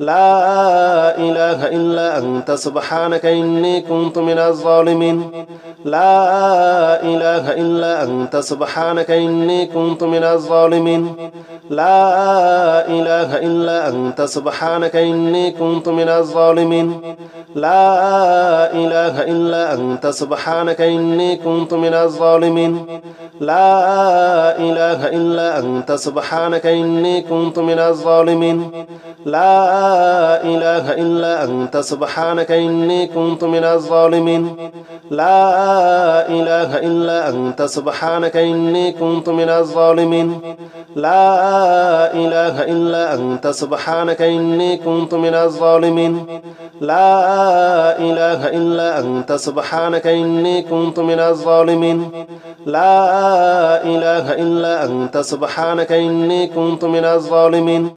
لا إله إلا أنت سبحانك إني كنت من الظالمين لا إله إلا أنت سبحانك إني كنت من الظالمين لا إله إلا أنت سبحانك إني كنت من الظالمين لا إله إلا أنت سبحانك إني كنت من الظالمين لا إله إلا أنت سبحانك إني كنت من الظالمين لا إله إلا أنت سبحانك إني كنت من الظالمين لا إله إلا أنت سبحانك إني كنت من الظالمين لا إله إلا أنت سبحانك إني كنت من الظالمين لا إله إلا أنت سبحانك إني كنت من الظالمين لا إله إلا أنت سبحانك إني كنت من الظالمين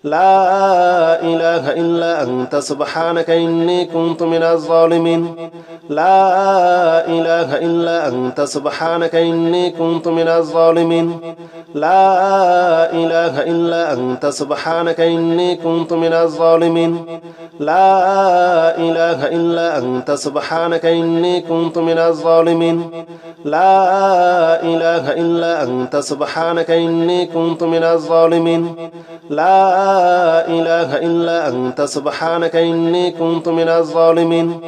لا إله إلا أنت سبحانك إني كنت من الظالمين لا إله إلا أنت سبحانك إني كنت من الظالمين لا إله إلا أنت سبحانك إني كنت من الظالمين لا إله إلا أنت سبحانك إني كنت من الظالمين لا إله إلا أنت سبحانك إني كنت من الظالمين لا إله إلا أنت سبحانك إني كنت من الظالمين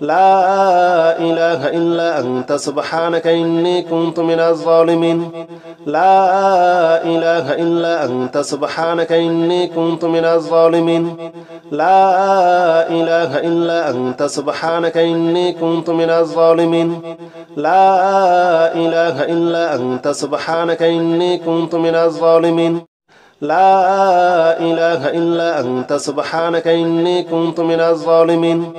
لا إله إلا أنت سبحانك إني كنت من الظالمين لا إله إلا أنت سبحانك إني كنت من الظالمين لا إله إلا أنت سبحانك إني كنت من الظالمين لا إله إلا أنت سبحانك إني كنت من الظالمين لا إله إلا أنت سبحانك إني كنت من الظالمين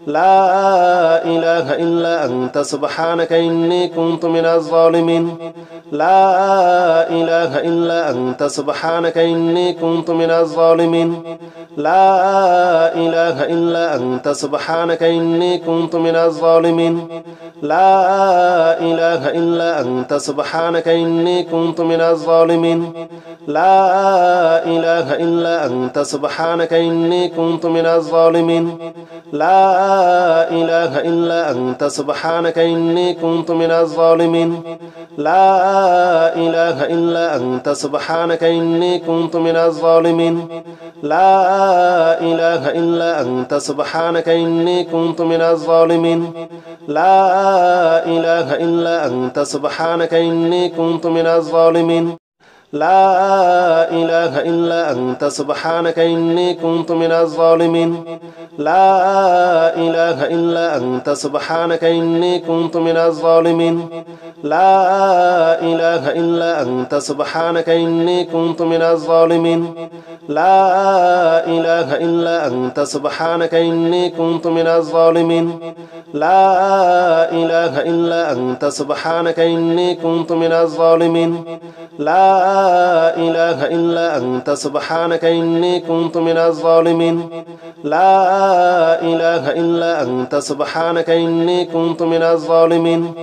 لا إله إلا أنت سبحانك إني كنت من الظالمين لا إله إلا أنت سبحانك إني كنت من الظالمين لا إله إلا أنت سبحانك إني كنت من الظالمين لا إله إلا أنت سبحانك إني كنت من الظالمين لا إله إلا أنت سبحانك إني كنت من الظالمين لا إله إلا أنت سبحانك إني كنت من الظالمين لا إله إلا أنت سبحانك إني كنت من الظالمين لا إله إلا أنت سبحانك إني كنت من الظالمين لا إله إلا أنت سبحانك إني كنت من الظالمين لا إله إلا أنت سبحانك إني كنت من الظالمين لا إله إلا أنت سبحانك إني كنت من الظالمين لا إله إلا أنت سبحانك إني كنت من الظالمين لا إله إلا أنت سبحانك إني كنت من الظالمين لا إله إلا أنت سبحانك إني كنت من الظالمين لا إله إلا أنت سبحانك إني كنت من الظالمين لا إله إلا أنت سبحانك إني كنت من الظالمين لا إله إلا أنت سبحانك إني كنت من الظالمين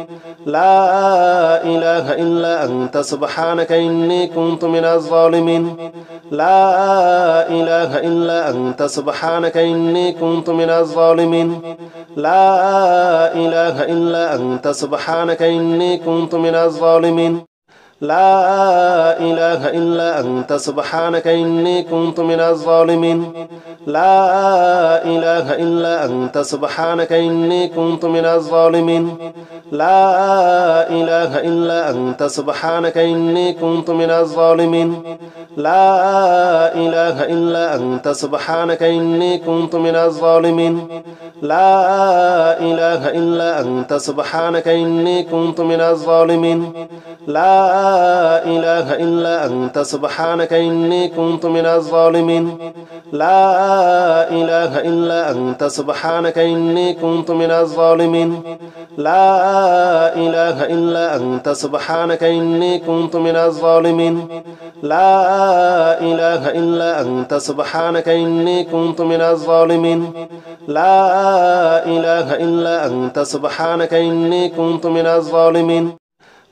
لا إله إلا أنت سبحانك إني كنت من الظالمين لا إله إلا أنت سبحانك إني كنت من الظالمين لا إله إلا أنت سبحانك إني كنت من الظالمين لا إله إلا أنت سبحانك إني كنت من الظالمين لا إله إلا أنت سبحانك إني كنت من الظالمين لا إله إلا أنت سبحانك إني كنت من الظالمين لا إله إلا أنت سبحانك إني كنت من الظالمين لا إله إلا أنت سبحانك إني كنت من الظالمين لا إله إلا أنت سبحانك إني كنت من الظالمين لا إله إلا أنت سبحانك إني كنت من الظالمين لا إله إلا أنت سبحانك إني كنت من الظالمين لا إله إلا أنت سبحانك إني كنت من الظالمين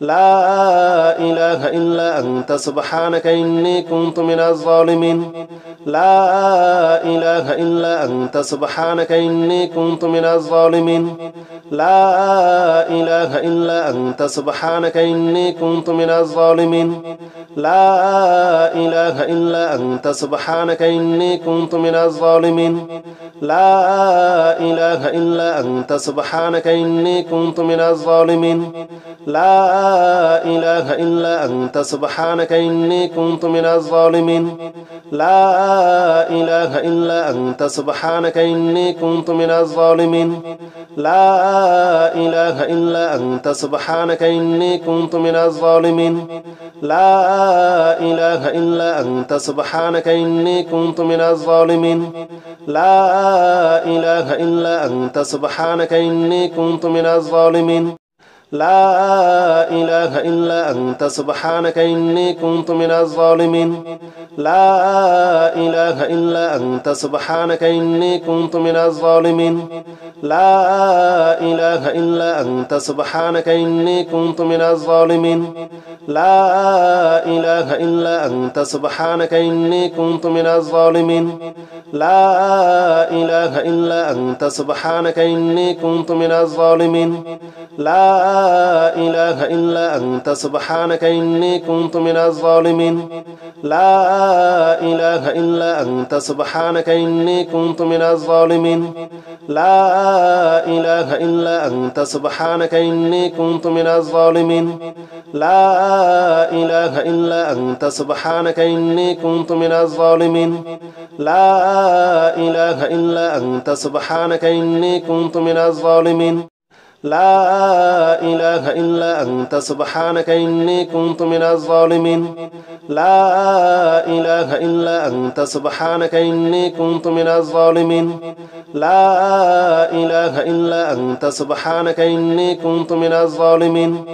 لا إله إلا أنت سبحانك إني كنت من الظالمين لا إله إلا أنت سبحانك إني كنت من الظالمين لا إله إلا أنت سبحانك إني كنت من الظالمين لا إله إلا أنت سبحانك إني كنت من الظالمين لا إله إلا أنت سبحانك إني كنت من الظالمين لا إله إلا أنت سبحانك إني كنت من الظالمين لا إله إلا أنت سبحانك إني كنت من الظالمين لا إله إلا أنت سبحانك إني كنت من الظالمين لا إله إلا أنت سبحانك إني كنت من الظالمين لا إله إلا أنت سبحانك إني كنت من الظالمين لا إله إلا أنت سبحانك إني كنت من الظالمين لا إله إلا أنت سبحانك إني كنت من الظالمين لا إله إلا أنت سبحانك إني كنت من الظالمين لا إله إلا أنت سبحانك إني كنت من الظالمين لا إله إلا أنت سبحانك إني كنت من الظالمين لا إله إلا أنت سبحانك إني كنت من الظالمين لا إله إلا أنت سبحانك إني كنت من الظالمين لا إله إلا أنت سبحانك إني كنت من الظالمين لا إله إلا أنت سبحانك إني كنت من الظالمين لا إله إلا أنت سبحانك إني كنت من الظالمين لا إله إلا أنت سبحانك إني كنت من الظالمين لا إله إلا أنت سبحانك إني كنت من الظالمين لا إله إلا أنت سبحانك إني كنت من الظالمين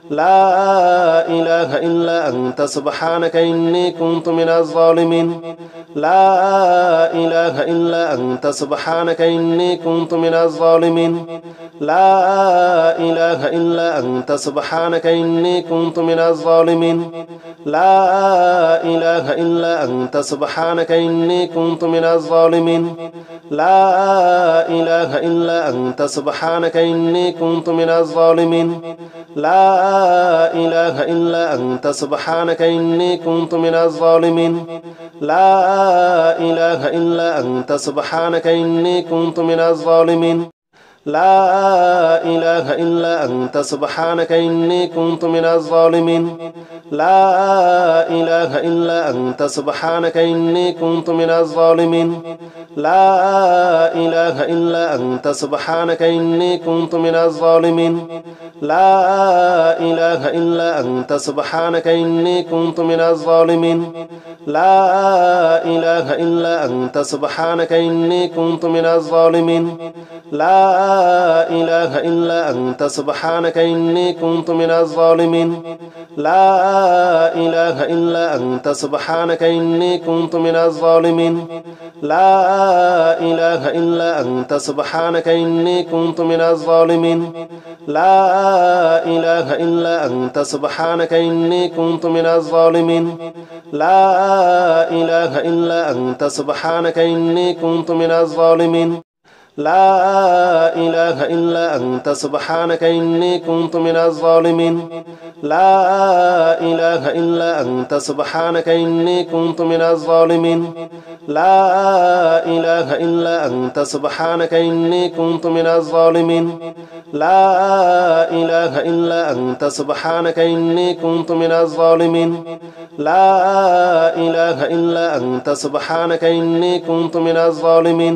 لا إله إلا أنت سبحانك إني كنت من الظالمين لا إله إلا أنت سبحانك إني كنت من الظالمين لا إله إلا أنت سبحانك إني كنت من الظالمين لا إله إلا أنت سبحانك إني كنت من الظالمين لا إله إلا أنت سبحانك إني كنت من الظالمين لا إله إلا أنت سبحانك إني كنت من الظالمين لا إله إلا أنت سبحانك إني كنت من الظالمين لا إله إلا أنت سبحانك إني كنت من الظالمين لا إله إلا أنت سبحانك إني كنت من الظالمين لا إله إلا أنت سبحانك إني كنت من الظالمين لا إله إلا أنت سبحانك إني كنت من الظالمين لا إله إلا أنت سبحانك إني كنت من الظالمين لا إله إلا أنت سبحانك إني كنت من الظالمين لا إله إلا أنت سبحانك إني كنت من الظالمين لا إله إلا أنت سبحانك إني كنت من الظالمين لا إله إلا أنت سبحانك إني كنت من الظالمين لا إله إلا أنت سبحانك إني كنت من الظالمين لا إله إلا أنت سبحانك إني كنت من الظالمين لا إله إلا أنت سبحانك إني كنت من الظالمين لا إله إلا أنت سبحانك إني كنت من الظالمين لا إله إلا أنت سبحانك إني كنت من الظالمين لا إله إلا أنت سبحانك إني كنت من الظالمين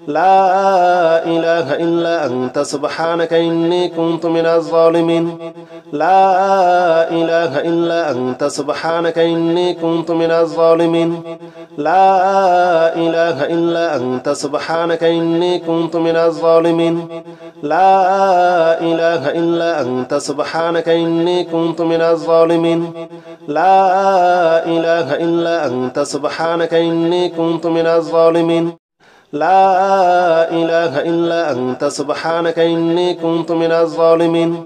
لا إله إلا أنت سبحانك إني كنت من الظالمين لا إله إلا أنت سبحانك إني كنت من الظالمين لا إله إلا أنت سبحانك إني كنت من الظالمين لا إله إلا أنت سبحانك إني كنت من الظالمين لا إله إلا أنت سبحانك إني كنت من الظالمين لا إله إلا أنت سبحانك إني كنت من الظالمين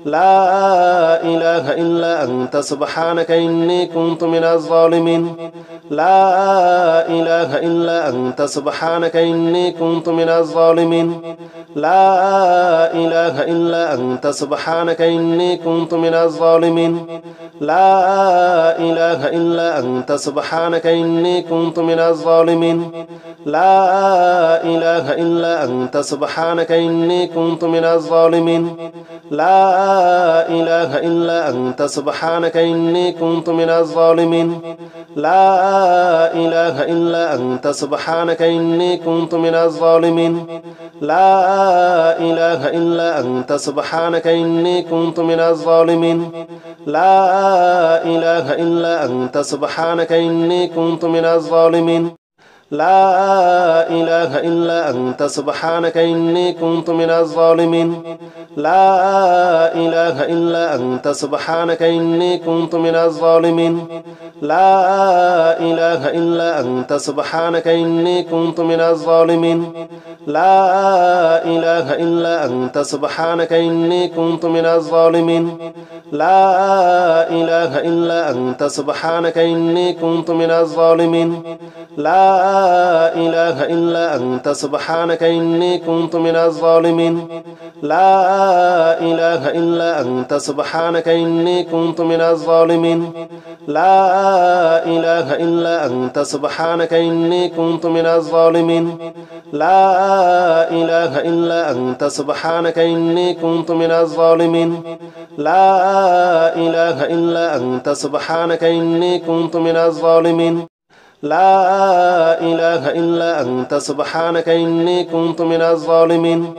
لا إله إلا أنت سبحانك إني كنت من الظالمين لا إله إلا أنت سبحانك إني كنت من الظالمين لا إله إلا أنت سبحانك إني كنت من الظالمين لا إله إلا أنت سبحانك إني كنت من الظالمين لا إله إلا أنت سبحانك إني كنت من الظالمين لا إله إلا أنت سبحانك إني كنت من الظالمين لا إله إلا أنت سبحانك إني كنت من الظالمين لا إله إلا أنت سبحانك إني كنت من الظالمين لا إله إلا أنت سبحانك إني كنت من الظالمين لا إله إلا أنت سبحانك إني كنت من الظالمين لا إله إلا أنت سبحانك إني كنت من الظالمين لا إله إلا أنت سبحانك إني كنت من الظالمين لا إله إلا أنت سبحانك إني كنت من الظالمين لا إله إلا أنت سبحانك إني كنت من الظالمين لا إله إلا أنت سبحانك إني كنت من الظالمين لا إله إلا أنت سبحانك إني كنت من الظالمين لا إله إلا أنت سبحانك إني كنت من الظالمين لا إله إلا أنت سبحانك إني كنت من الظالمين لا إله إلا أنت سبحانك إني كنت من الظالمين لا إله إلا أنت سبحانك إني كنت من الظالمين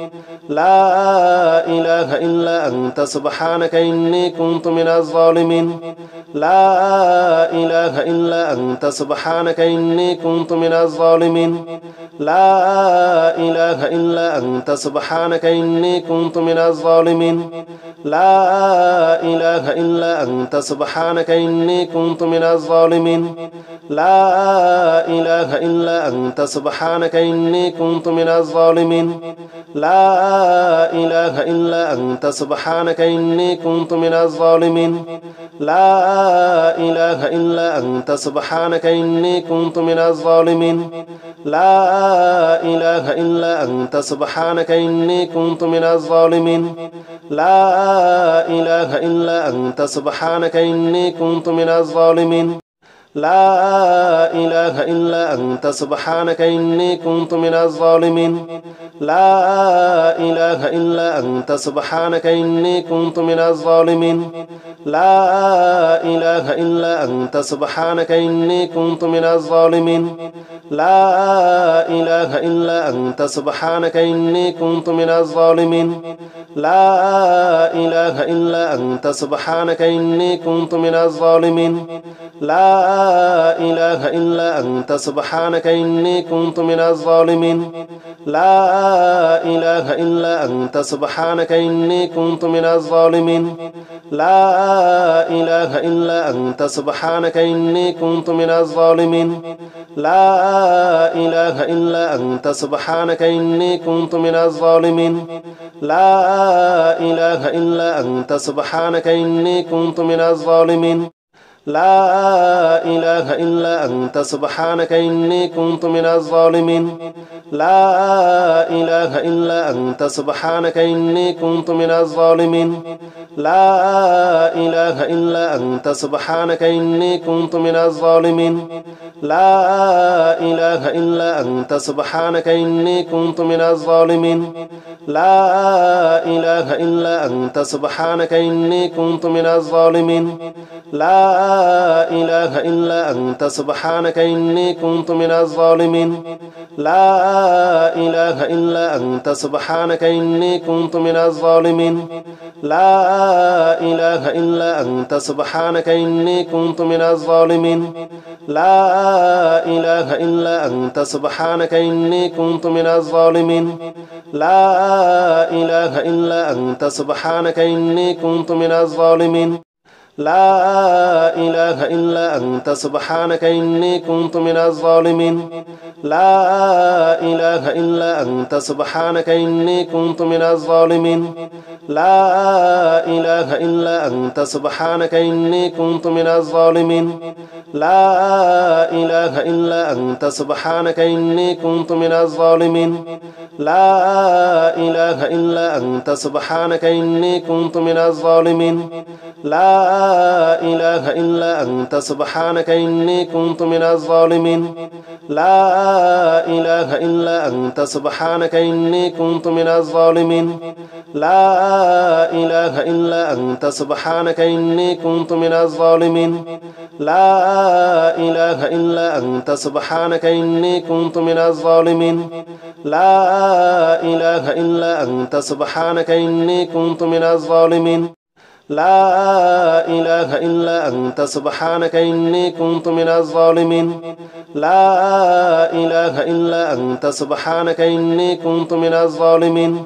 لا إله إلا أنت سبحانك إني كنت من الظالمين لا إله إلا أنت سبحانك إني كنت من الظالمين لا إله إلا أنت سبحانك إني كنت من الظالمين لا إله إلا أنت سبحانك إني كنت من الظالمين لا إله إلا أنت سبحانك إني كنت من الظالمين لا إله إلا أنت سبحانك إني كنت من الظالمين لا إله إلا أنت سبحانك إني كنت من الظالمين لا إله إلا أنت سبحانك إني كنت من الظالمين لا إله إلا أنت سبحانك إني كنت من الظالمين لا إله إلا أنت سبحانك إني كنت من الظالمين لا إله إلا أنت سبحانك إني كنت من الظالمين لا إله إلا أنت سبحانك إني كنت من الظالمين لا إله إلا أنت سبحانك إني كنت من الظالمين لا إله إلا أنت سبحانك إني كنت من الظالمين لا إله إلا أنت سبحانك إني كنت من الظالمين لا إله إلا أنت سبحانك إني كنت من الظالمين لا إله إلا أنت سبحانك إني كنت من الظالمين لا إله إلا أنت سبحانك إني كنت من الظالمين لا إله إلا أنت سبحانك إني كنت من الظالمين لا إله إلا أنت سبحانك إني كنت من الظالمين لا إله إلا أنت سبحانك إني كنت من الظالمين لا إله إلا أنت سبحانك إني كنت من الظالمين لا إله إلا أنت سبحانك إني كنت من الظالمين لا إله إلا أنت سبحانك إني كنت من الظالمين لا إله إلا أنت سبحانك إني كنت من الظالمين لا إله إلا أنت سبحانك إني كنت من الظالمين لا إله إلا أنت سبحانك إني كنت من الظالمين لا إله إلا أنت سبحانك إني كنت من الظالمين لا إله إلا أنت سبحانك إني كنت من الظالمين لا إله إلا أنت سبحانك إني كنت من الظالمين لا إله إلا أنت سبحانك إني كنت من الظالمين لا إله إلا أنت سبحانك إني كنت من الظالمين لا إله إلا أنت سبحانك إني كنت من الظالمين لا إله إلا أنت سبحانك إني كنت من الظالمين لا إله إلا أنت سبحانك إني كنت من الظالمين لا إله إلا أنت سبحانك إني كنت من الظالمين لا إله إلا أنت سبحانك إني كنت من الظالمين لا إله إلا أنت سبحانك إني كنت من الظالمين لا إله إلا أنت سبحانك إني كنت من الظالمين لا إله إلا أنت سبحانك إني كنت من الظالمين لا إله إلا أنت سبحانك إني كنت من الظالمين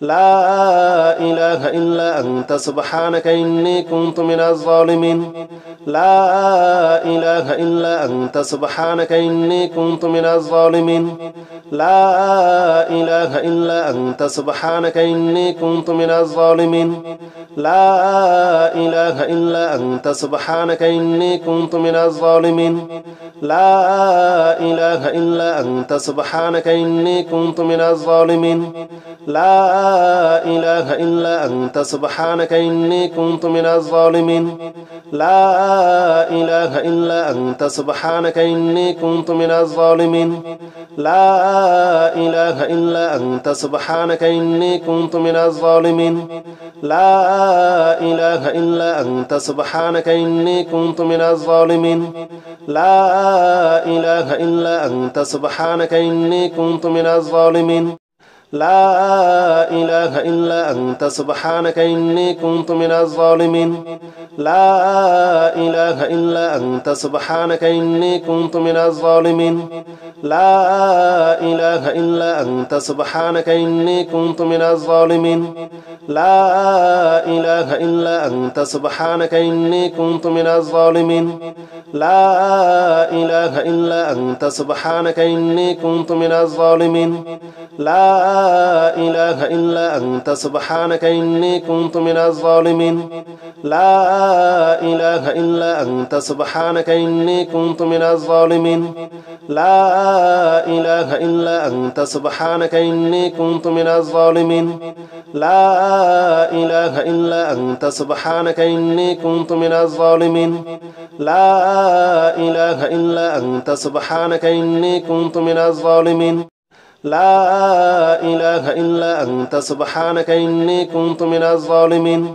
لا إله إلا أنت سبحانك إني كنت من الظالمين لا إله إلا أنت سبحانك إني كنت من الظالمين لا إله إلا أنت سبحانك إني كنت من الظالمين لا إله إلا أنت سبحانك إني كنت من الظالمين لا إله إلا أنت سبحانك إني كنت من الظالمين لا إله إلا أنت سبحانك إني كنت من الظالمين لا إله إلا أنت سبحانك إني كنت من الظالمين لا إله إلا أنت سبحانك إني كنت من الظالمين لا إله إلا أنت سبحانك إني كنت من الظالمين لا إله إلا أنت سبحانك إني كنت من الظالمين لا إله إلا أنت سبحانك إني كنت من الظالمين لا إله إلا أنت سبحانك إني كنت من الظالمين لا إله إلا أنت سبحانك إني كنت من الظالمين لا إله إلا أنت سبحانك إني كنت من الظالمين لا إله إلا أنت سبحانك إني كنت من الظالمين لا إله إلا أنت سبحانك إني كنت من الظالمين لا إله إلا أنت سبحانك إني كنت من الظالمين لا إله إلا أنت سبحانك إني كنت من الظالمين لا إله إلا أنت سبحانك إني كنت من الظالمين لا إله إلا أنت سبحانك إني كنت من الظالمين لا إله إلا أنت سبحانك إني كنت من الظالمين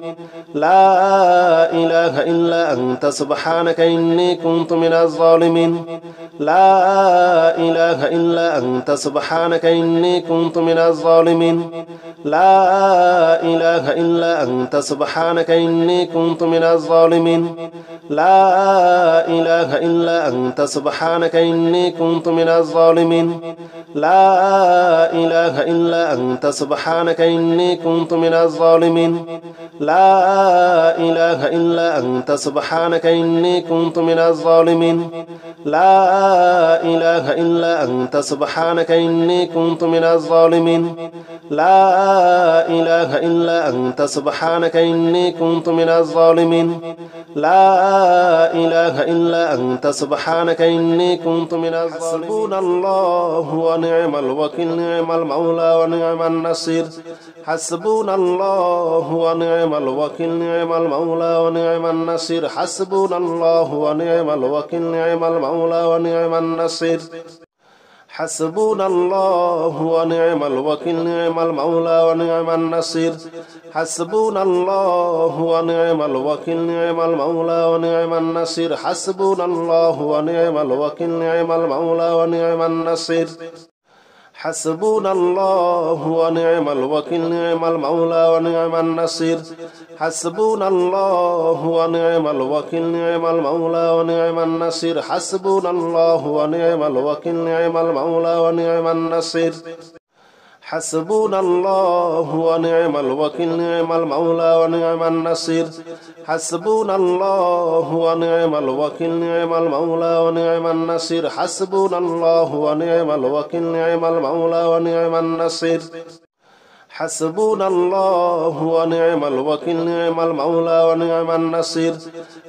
لا إله إلا أنت سبحانك إني كنت من الظالمين لا إله إلا أنت سبحانك إني كنت من الظالمين لا إله إلا أنت سبحانك إني كنت من الظالمين لا إله إلا أنت سبحانك إني كنت من الظالمين لا إله إلا أنت سبحانك إني كنت من الظالمين لا إله إلا أنت سبحانك إني كنت من الظالمين لا إله إلا أنت سبحانك إني كنت من الظالمين لا إله إلا أنت سبحانك إني كنت من الظالمين لا إله إلا أنت سبحانك إني كنت من الظالمين حسبنا الله ونعم الوكيل نعم المولى ونعم النصير حسبنا الله ونعم الوكيل نعم المولى ونعم النصير حسبنا الله ونعم الوكيل نعم المولى ونعم النصير حسبنا الله ونعم الوكيل نعم المولى ونعم النصير حسبنا الله ونعم الوكيل نعم المولى ونعم النصير حسبنا الله ونعم الوكيل نعم المولى ونعم النصير حسبنا الله ونعم الوكيل نعم المولى ونعم النصير حسبنا الله ونعم الوكيل نعم المولى ونعم النصير حسبنا الله ونعم الوكيل نعم المولى ونعم النصير حسبنا الله ونعم الوكيل نعم المولى ونعم النصير حسبنا الله ونعم الوكيل نعم المولى ونعم النصير حسبنا الله ونعم الوكيل نعم المولى ونعم النصير حسبنا الله ونعم الوكيل نعم المولى ونعم النصير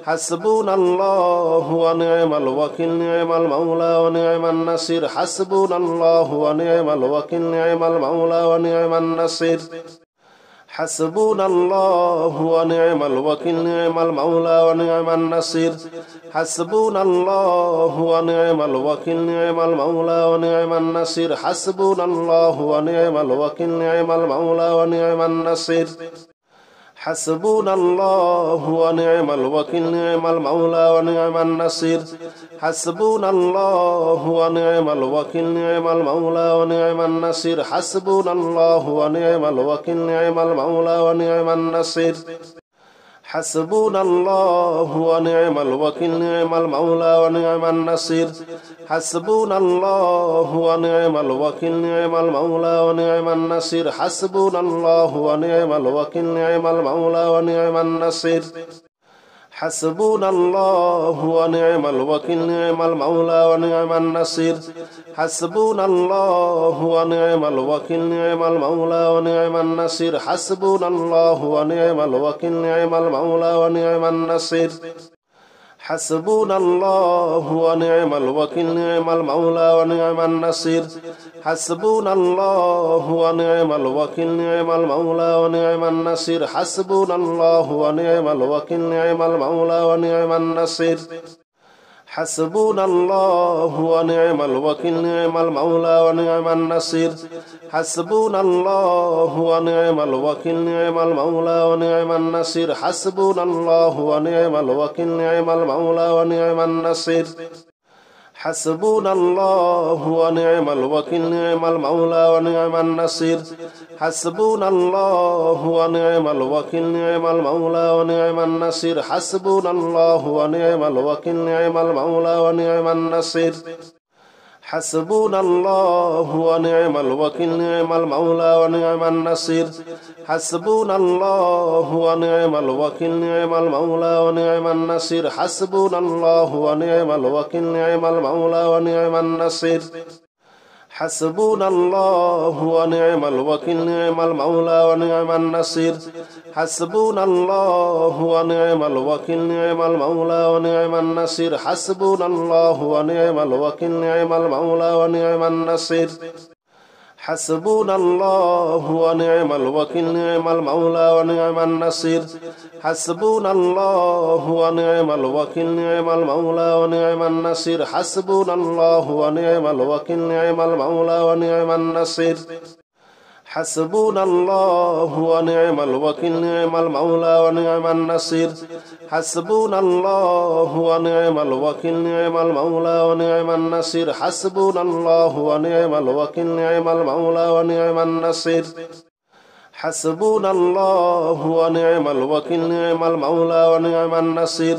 حسبنا الله ونعم الوكيل نعم المولى ونعم النصير حسبنا الله ونعم الوكيل نعم المولى ونعم النصير حسبنا الله ونعم الوكيل نعم المولى ونعم النصير حسبنا الله ونعم الوكيل نعم المولى ونعم النصير حسبنا الله ونعم الوكيل نعم المولى ونعم النصير حسبنا الله ونعم الوكيل نعم المولى ونعم النصير حسبنا الله ونعم الوكيل نعم المولى ونعم النصير حسبنا الله ونعم الوكيل نعم المولى ونعم النصير حسبنا الله ونعم الوكيل نعم المولى ونعم النصير حسبنا الله ونعم الوكيل نعم المولى ونعم النصير حسبنا الله ونعم الوكيل نعم المولى ونعم النصير حسبنا الله ونعم الوكيل نعم المولى ونعم النصير حسبنا الله ونعم الوكيل نعم المولى ونعم النصير حسبنا الله ونعم الوكيل نعم المولى ونعم النصير حسبنا الله ونعم الوكيل نعم المولى ونعم النصير حسبنا الله ونعم الوكيل نعم المولى ونعم النصير حسبنا الله ونعم الوكيل نعم المولى ونعم النصير حسبنا الله ونعم الوكيل نعم المولى ونعم النصير حسبنا الله ونعم الوكيل نعم المولى ونعم النصير حسبنا الله ونعم الوكيل نعم المولى ونعم النصير حسبنا الله ونعم الوكيل نعم المولى ونعم النصير حسبنا الله ونعم الوكيل نعم المولى ونعم النصير حسبنا الله ونعم الوكيل نعم المولى ونعم النصير حسبنا الله ونعم الوكيل نعم المولى ونعم النصير حسبنا الله ونعم الوكيل نعم المولى ونعم النصير حسبنا الله ونعم الوكيل نعم المولى ونعم النصير حسبنا الله ونعم الوكيل نعم المولى ونعم النصير حسبنا الله ونعم الوكيل نعم المولى ونعم النصير حسبنا الله ونعم الوكيل نعم المولى ونعم النصير حسبنا الله ونعم الوكيل نعم المولى ونعم النصير حسبنا الله ونعم الوكيل نعم المولى ونعم النصير حسبنا الله ونعم الوكيل نعم المولى ونعم النصير حسبنا الله ونعم الوكيل نعم المولى ونعم النصير حسبنا الله ونعم الوكيل نعم المولى ونعم النصير حسبنا الله ونعم الوكيل نعم المولى ونعم النصير حسبنا الله ونعم الوكيل نعم المولى ونعم النصير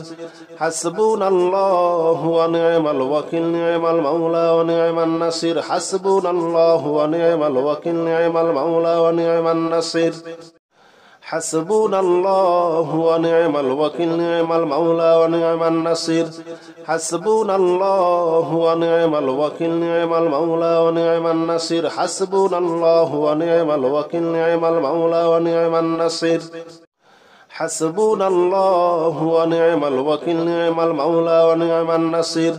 حسبنا الله ونعم الوكيل نعم المولى ونعم النصير حسبنا الله ونعم الوكيل نعم المولى ونعم النصير حسبنا الله ونعم الوكيل نعم المولى ونعم النصير حسبنا الله ونعم الوكيل نعم المولى ونعم النصير حسبنا الله ونعم الوكيل نعم المولى ونعم النصير حسبنا الله ونعم الوكيل نعم المولى ونعم النصير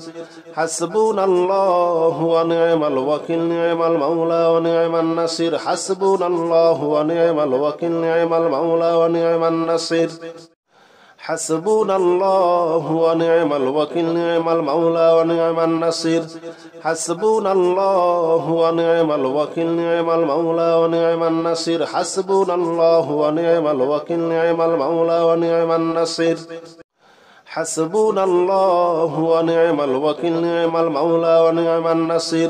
حسبنا الله ونعم الوكيل نعم المولى ونعم النصير حسبنا الله ونعم الوكيل نعم المولى ونعم النصير حسبنا الله ونعم الوكيل نعم المولى ونعم النصير حسبنا الله ونعم الوكيل نعم المولى ونعم النصير حسبنا الله ونعم الوكيل نعم المولى ونعم النصير حسبنا الله ونعم الوكيل نعم المولى ونعم النصير حسبنا الله ونعم الوكيل نعم المولى ونعم النصير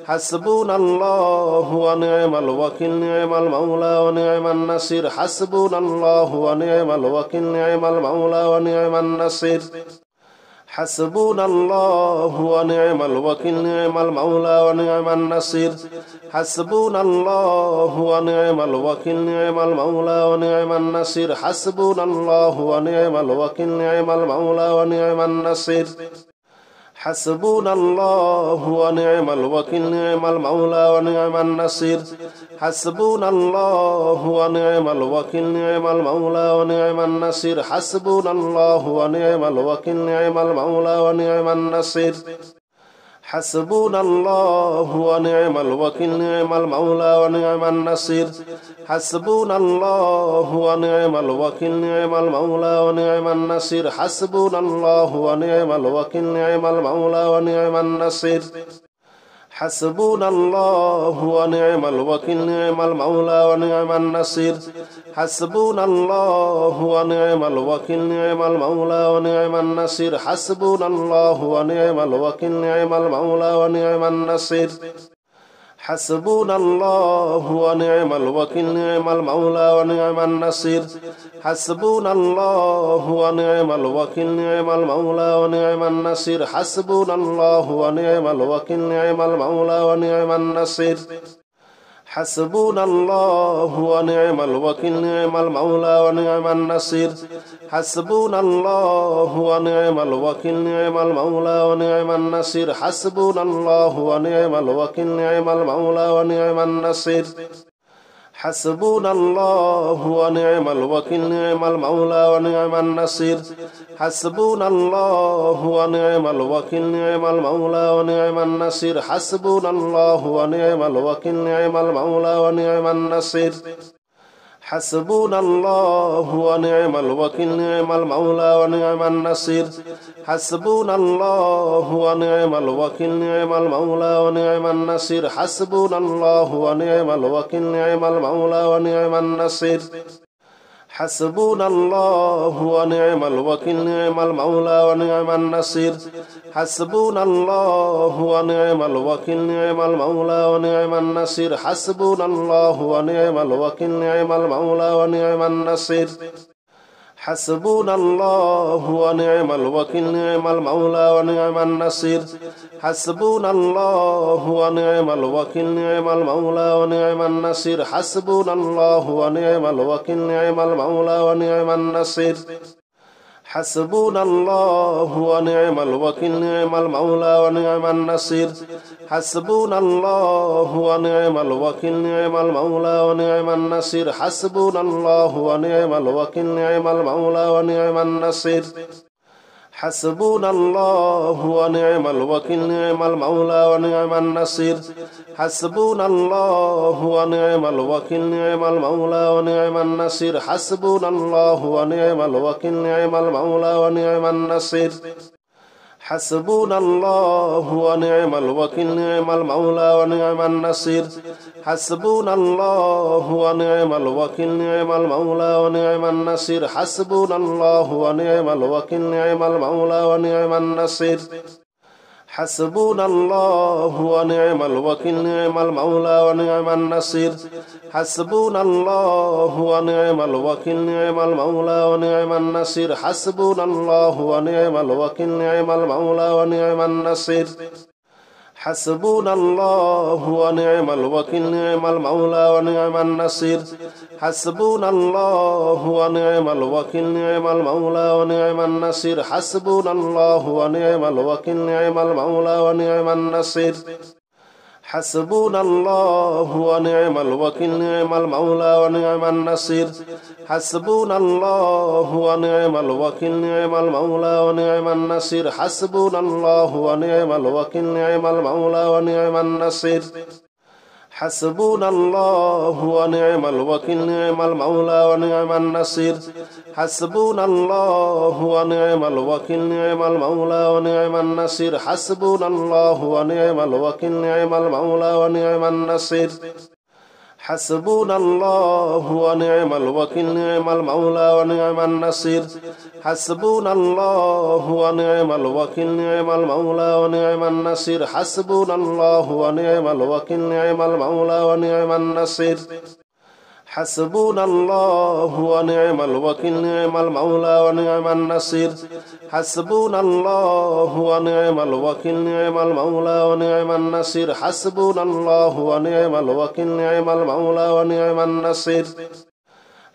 حسبنا الله ونعم الوكيل نعم المولى ونعم النصير حسبنا الله ونعم الوكيل نعم المولى ونعم النصير حسبنا الله ونعم الوكيل نعم المولى ونعم النصير حسبنا الله ونعم الوكيل نعم المولى ونعم النصير حسبنا الله ونعم الوكيل نعم المولى ونعم النصير حسبنا الله ونعم الوكيل نعم المولى ونعم النصير حسبنا الله ونعم الوكيل نعم المولى ونعم النصير حسبنا الله ونعم الوكيل نعم المولى ونعم النصير حسبنا الله ونعم الوكيل نعم المولى ونعم النصير حسبنا الله ونعم الوكيل نعم المولى ونعم النصير حسبنا الله ونعم الوكيل نعم المولى ونعم النصير حسبنا الله ونعم الوكيل نعم المولى ونعم النصير حسبنا الله ونعم الوكيل نعم المولى ونعم النصير حسبنا الله ونعم الوكيل نعم المولى ونعم النصير حسبنا الله ونعم الوكيل نعم المولى ونعم النصير حسبنا الله ونعم الوكيل نعم المولى ونعم النصير حسبنا الله ونعم الوكيل نعم المولى ونعم النصير حسبنا الله ونعم الوكيل نعم المولى ونعم النصير حسبنا الله ونعم الوكيل نعم المولى ونعم النصير حسبنا الله ونعم الوكيل نعم المولى ونعم النصير حسبنا الله ونعم الوكيل نعم المولى ونعم النصير حسبنا الله ونعم الوكيل نعم المولى ونعم النصير حسبنا الله ونعم الوكيل نعم المولى ونعم النصير حسبنا الله ونعم الوكيل نعم المولى ونعم النصير حسبنا الله ونعم الوكيل نعم المولى ونعم النصير حسبنا الله ونعم الوكيل نعم المولى ونعم النصير حسبنا الله ونعم الوكيل نعم المولى ونعم النصير حسبنا الله ونعم الوكيل نعم المولى ونعم النصير حسبنا الله ونعم الوكيل نعم المولى ونعم النصير حسبنا الله ونعم الوكيل نعم المولى ونعم النصير حسبنا الله ونعم الوكيل نعم المولى ونعم النصير حسبنا الله ونعم الوكيل نعم المولى ونعم النصير حسبنا الله ونعم الوكيل نعم المولى ونعم النصير حسبنا الله ونعم الوكيل نعم المولى ونعم النصير حسبنا الله ونعم الوكيل نعم المولى ونعم النصير حسبنا الله ونعم الوكيل نعم المولى ونعم النصير حسبنا الله ونعم الوكيل نعم المولى ونعم النصير حسبنا الله ونعم الوكيل نعم المولى ونعم النصير حسبنا الله ونعم الوكيل نعم المولى ونعم النصير حسبنا الله ونعم الوكيل نعم المولى ونعم النصير حسبنا الله ونعم الوكيل نعم المولى ونعم النصير حسبنا الله ونعم الوكيل نعم المولى ونعم النصير حسبنا الله ونعم الوكيل نعم المولى ونعم النصير حسبنا الله ونعم الوكيل نعم المولى ونعم النصير حسبنا الله ونعم الوكيل نعم المولى ونعم النصير حسبنا الله ونعم الوكيل نعم المولى ونعم النصير حسبنا الله ونعم الوكيل نعم المولى ونعم النصير حسبنا الله ونعم الوكيل نعم المولى ونعم النصير حسبنا الله ونعم الوكيل نعم المولى ونعم النصير حسبنا الله ونعم الوكيل نعم المولى ونعم النصير حسبنا الله ونعم الوكيل نعم المولى ونعم النصير حسبنا الله ونعم الوكيل نعم المولى ونعم النصير حسبنا الله ونعم الوكيل نعم المولى ونعم النصير حسبنا الله ونعم الوكيل نعم المولى ونعم النصير حسبنا الله ونعم الوكيل نعم المولى ونعم النصير حسبنا الله ونعم الوكيل نعم المولى ونعم النصير حسبنا الله ونعم الوكيل نعم المولى ونعم النصير حسبنا الله ونعم الوكيل نعم المولى ونعم النصير حسبنا الله ونعم الوكيل نعم المولى ونعم النصير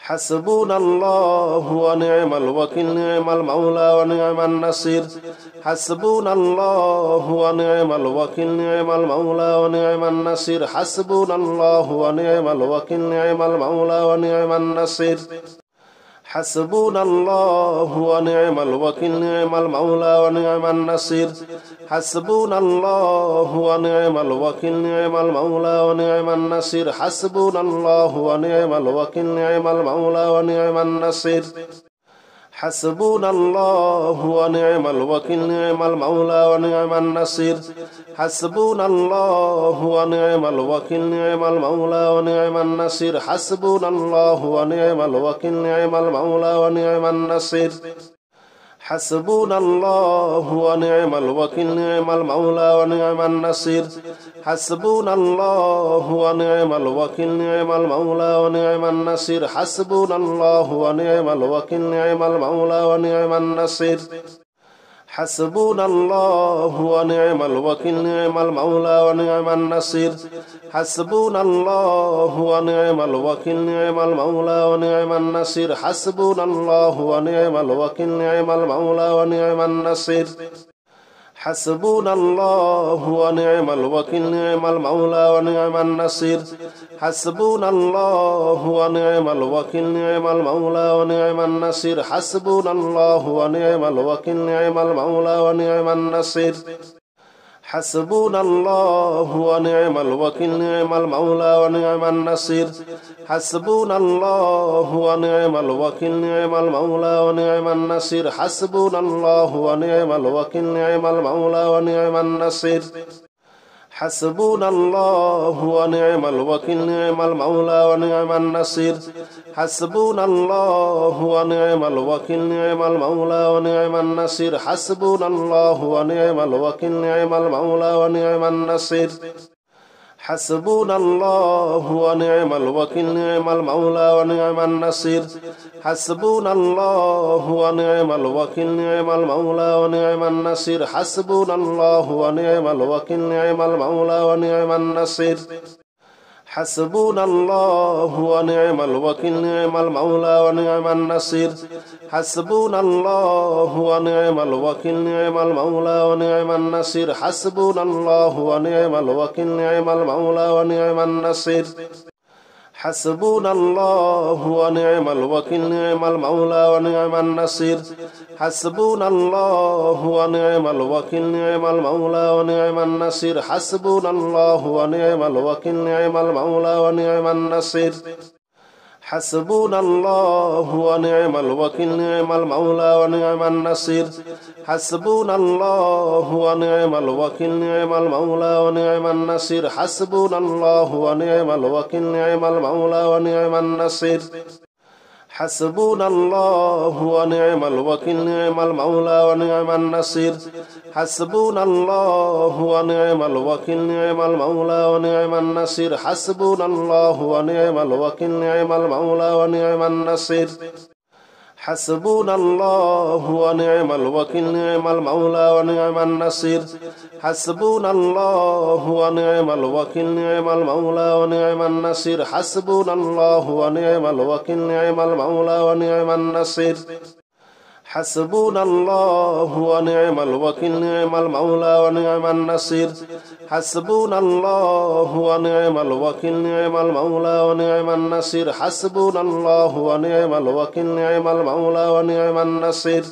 حسبنا الله ونعم الوكيل نعم المولى ونعم النصير حسبنا الله ونعم الوكيل نعم المولى ونعم النصير حسبنا الله ونعم الوكيل نعم المولى ونعم النصير حسبنا الله ونعم الوكيل نعم المولى ونعم النصير حسبنا الله ونعم الوكيل نعم المولى ونعم النصير حسبنا الله ونعم الوكيل نعم المولى ونعم النصير حسبنا الله ونعم الوكيل نعم المولى ونعم النصير حسبنا الله ونعم الوكيل نعم المولى ونعم النصير حسبنا الله ونعم الوكيل نعم المولى ونعم النصير حسبنا الله ونعم الوكيل نعم المولى ونعم النصير حسبنا الله ونعم الوكيل نعم المولى ونعم النصير حسبنا الله ونعم الوكيل نعم المولى ونعم النصير حسبنا الله ونعم الوكيل نعم المولى ونعم النصير حسبنا الله ونعم الوكيل نعم المولى ونعم النصير حسبنا الله ونعم الوكيل نعم المولى ونعم النصير حسبنا الله ونعم الوكيل نعم المولى ونعم النصير حسبنا الله ونعم الوكيل نعم المولى ونعم النصير حسبنا الله ونعم الوكيل نعم المولى ونعم النصير حسبنا الله ونعم الوكيل نعم المولى ونعم النصير حسبنا الله ونعم الوكيل نعم المولى ونعم النصير حسبنا الله ونعم الوكيل نعم المولى ونعم النصير حسبنا الله ونعم الوكيل نعم المولى ونعم النصير حسبنا الله ونعم الوكيل نعم المولى ونعم النصير حسبنا الله ونعم الوكيل نعم المولى ونعم النصير حسبنا الله ونعم الوكيل نعم المولى ونعم النصير حسبنا الله ونعم الوكيل نعم المولى ونعم النصير حسبنا الله ونعم الوكيل نعم المولى ونعم النصير حسبنا الله ونعم الوكيل نعم المولى ونعم النصير حسبنا الله ونعم الوكيل نعم المولى ونعم النصير حسبنا الله ونعم الوكيل نعم المولى ونعم النصير حسبنا الله ونعم الوكيل نعم المولى ونعم النصير حسبنا الله ونعم الوكيل نعم المولى ونعم النصير حسبنا الله ونعم الوكيل نعم المولى ونعم النصير حسبنا الله ونعم الوكيل نعم المولى ونعم النصير حسبنا الله ونعم الوكيل نعم المولى ونعم النصير حسبنا الله ونعم الوكيل نعم المولى ونعم النصير حسبنا الله ونعم الوكيل نعم المولى ونعم النصير حسبنا الله ونعم الوكيل نعم المولى ونعم النصير حسبنا الله ونعم الوكيل نعم المولى ونعم النصير حسبنا الله ونعم الوكيل نعم المولى ونعم النصير حسبنا الله ونعم الوكيل نعم المولى ونعم النصير حسبنا الله ونعم الوكيل نعم المولى ونعم النصير حسبنا الله ونعم الوكيل نعم المولى ونعم النصير حسبنا الله ونعم الوكيل نعم المولى ونعم النصير